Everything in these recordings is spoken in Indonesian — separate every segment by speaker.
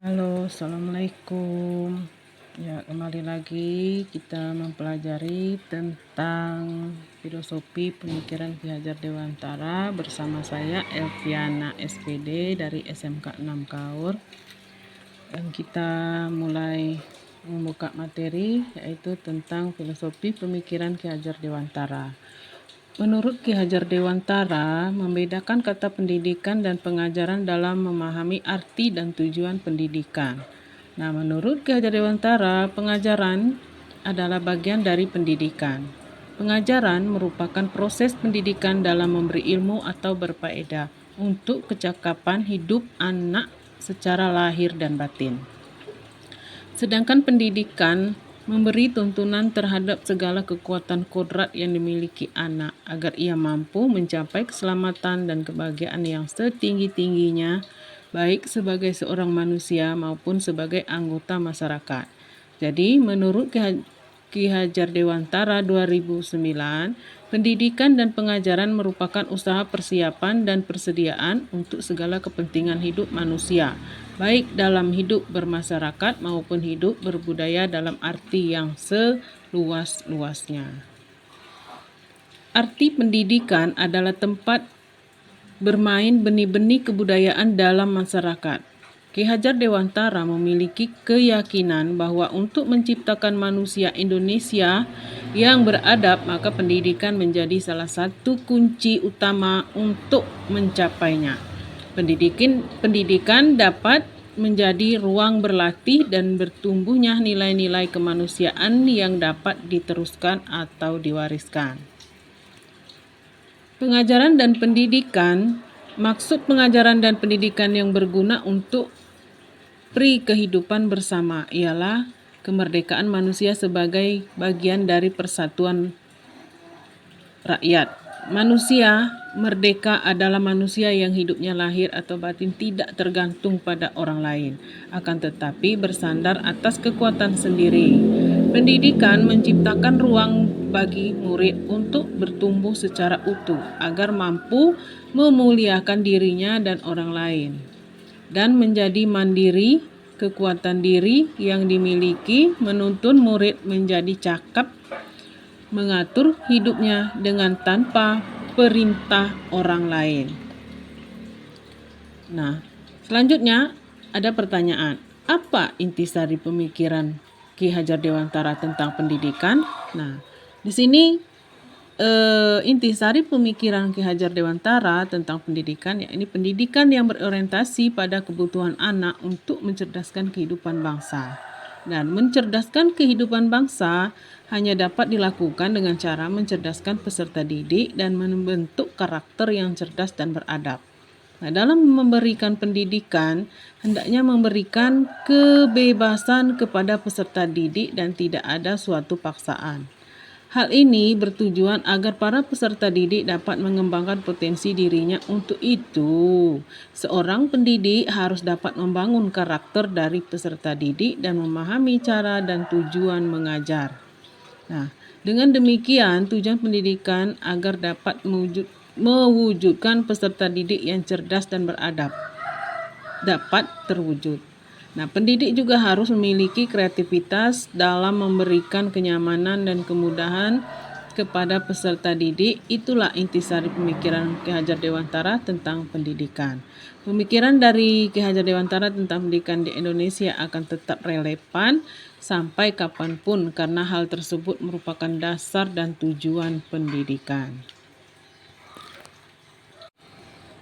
Speaker 1: Halo, assalamualaikum. Ya, kembali lagi kita mempelajari tentang filosofi pemikiran Ki Hajar Dewantara bersama saya Elviana SPD dari SMK 6 Kaur. Dan kita mulai membuka materi yaitu tentang filosofi pemikiran Ki Hajar Dewantara. Menurut Ki Hajar Dewantara, membedakan kata pendidikan dan pengajaran dalam memahami arti dan tujuan pendidikan. Nah, menurut Ki Hajar Dewantara, pengajaran adalah bagian dari pendidikan. Pengajaran merupakan proses pendidikan dalam memberi ilmu atau berfaedah untuk kecakapan hidup anak secara lahir dan batin. Sedangkan pendidikan memberi tuntunan terhadap segala kekuatan kodrat yang dimiliki anak agar ia mampu mencapai keselamatan dan kebahagiaan yang setinggi-tingginya baik sebagai seorang manusia maupun sebagai anggota masyarakat. Jadi menurut Ki Hajar Dewantara 2009, pendidikan dan pengajaran merupakan usaha persiapan dan persediaan untuk segala kepentingan hidup manusia, baik dalam hidup bermasyarakat maupun hidup berbudaya dalam arti yang seluas-luasnya. Arti pendidikan adalah tempat bermain benih-benih kebudayaan dalam masyarakat. Ki Hajar Dewantara memiliki keyakinan bahwa untuk menciptakan manusia Indonesia yang beradab, maka pendidikan menjadi salah satu kunci utama untuk mencapainya. Pendidikan dapat menjadi ruang berlatih dan bertumbuhnya nilai-nilai kemanusiaan yang dapat diteruskan atau diwariskan. Pengajaran dan pendidikan, maksud pengajaran dan pendidikan yang berguna untuk kehidupan bersama ialah kemerdekaan manusia sebagai bagian dari persatuan rakyat. Manusia merdeka adalah manusia yang hidupnya lahir atau batin tidak tergantung pada orang lain, akan tetapi bersandar atas kekuatan sendiri. Pendidikan menciptakan ruang bagi murid untuk bertumbuh secara utuh agar mampu memuliakan dirinya dan orang lain dan menjadi mandiri. Kekuatan diri yang dimiliki menuntun murid menjadi cakap mengatur hidupnya dengan tanpa perintah orang lain. Nah, selanjutnya ada pertanyaan. Apa intisari pemikiran Ki Hajar Dewantara tentang pendidikan? Nah, di sini intisari pemikiran Ki Hajar Dewantara tentang pendidikan, yakni pendidikan yang berorientasi pada kebutuhan anak untuk mencerdaskan kehidupan bangsa. Dan mencerdaskan kehidupan bangsa hanya dapat dilakukan dengan cara mencerdaskan peserta didik dan membentuk karakter yang cerdas dan beradab. Nah, dalam memberikan pendidikan, hendaknya memberikan kebebasan kepada peserta didik dan tidak ada suatu paksaan. Hal ini bertujuan agar para peserta didik dapat mengembangkan potensi dirinya. Untuk itu, seorang pendidik harus dapat membangun karakter dari peserta didik dan memahami cara dan tujuan mengajar. Nah, dengan demikian tujuan pendidikan agar dapat mewujudkan peserta didik yang cerdas dan beradab dapat terwujud. Nah, pendidik juga harus memiliki kreativitas dalam memberikan kenyamanan dan kemudahan kepada peserta didik. Itulah intisari pemikiran Ki Hajar Dewantara tentang pendidikan. Pemikiran dari Ki Hajar Dewantara tentang pendidikan di Indonesia akan tetap relevan sampai kapanpun karena hal tersebut merupakan dasar dan tujuan pendidikan.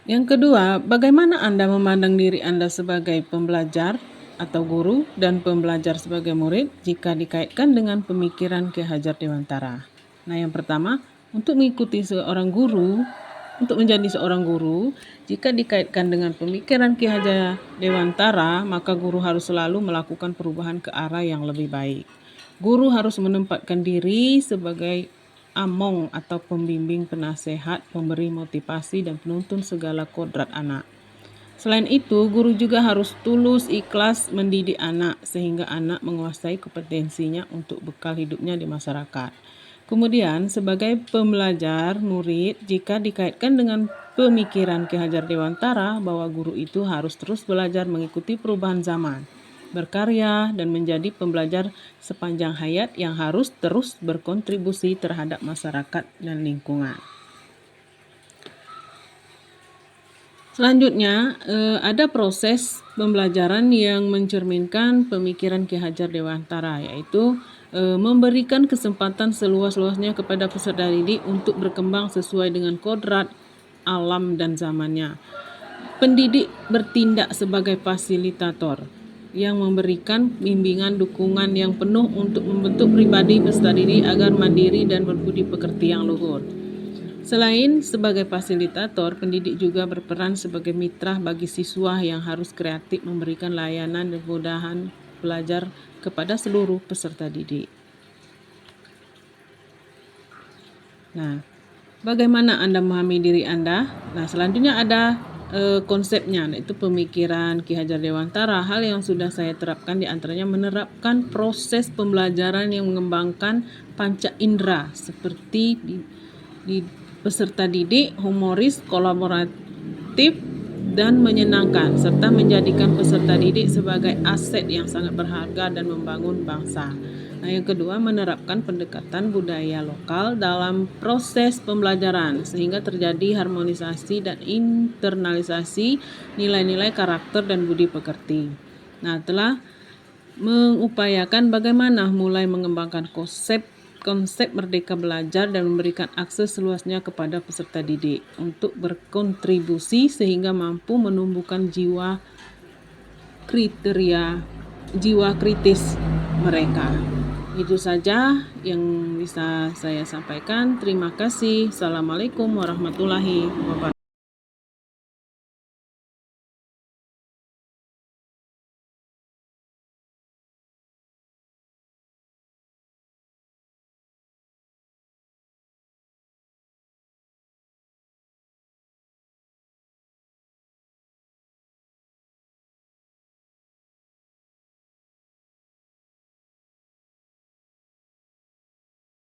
Speaker 1: Yang kedua, bagaimana Anda memandang diri Anda sebagai pembelajar atau guru dan pembelajar sebagai murid jika dikaitkan dengan pemikiran Ki Hajar Dewantara? Nah, yang pertama, untuk menjadi seorang guru, jika dikaitkan dengan pemikiran Ki Hajar Dewantara, maka guru harus selalu melakukan perubahan ke arah yang lebih baik. Guru harus menempatkan diri sebagai among atau pembimbing, penasehat, pemberi motivasi, dan penuntun segala kodrat anak. Selain itu, guru juga harus tulus ikhlas mendidik anak sehingga anak menguasai kompetensinya untuk bekal hidupnya di masyarakat. Kemudian, sebagai pembelajar, murid, jika dikaitkan dengan pemikiran Ki Hajar Dewantara bahwa guru itu harus terus belajar mengikuti perubahan zaman, berkarya, dan menjadi pembelajar sepanjang hayat yang harus terus berkontribusi terhadap masyarakat dan lingkungan. Selanjutnya, ada proses pembelajaran yang mencerminkan pemikiran Ki Hajar Dewantara, yaitu memberikan kesempatan seluas-luasnya kepada peserta didik untuk berkembang sesuai dengan kodrat alam dan zamannya. Pendidik bertindak sebagai fasilitator yang memberikan bimbingan dukungan yang penuh untuk membentuk pribadi peserta didik agar mandiri dan berbudi pekerti yang luhur. Selain sebagai fasilitator, pendidik juga berperan sebagai mitra bagi siswa yang harus kreatif memberikan layanan dan kemudahan belajar kepada seluruh peserta didik. Nah, bagaimana Anda memahami diri Anda? Nah, selanjutnya ada konsepnya, yaitu pemikiran Ki Hajar Dewantara. Hal yang sudah saya terapkan diantaranya menerapkan proses pembelajaran yang mengembangkan panca indera seperti di peserta didik, humoris, kolaboratif, dan menyenangkan, serta menjadikan peserta didik sebagai aset yang sangat berharga dan membangun bangsa. Nah, yang kedua, menerapkan pendekatan budaya lokal dalam proses pembelajaran sehingga terjadi harmonisasi dan internalisasi nilai-nilai karakter dan budi pekerti. Nah, telah mengupayakan bagaimana mulai mengembangkan konsep merdeka belajar dan memberikan akses seluasnya kepada peserta didik untuk berkontribusi sehingga mampu menumbuhkan jiwa kritis mereka. Itu saja yang bisa saya sampaikan. Terima kasih. Assalamualaikum warahmatullahi wabarakatuh.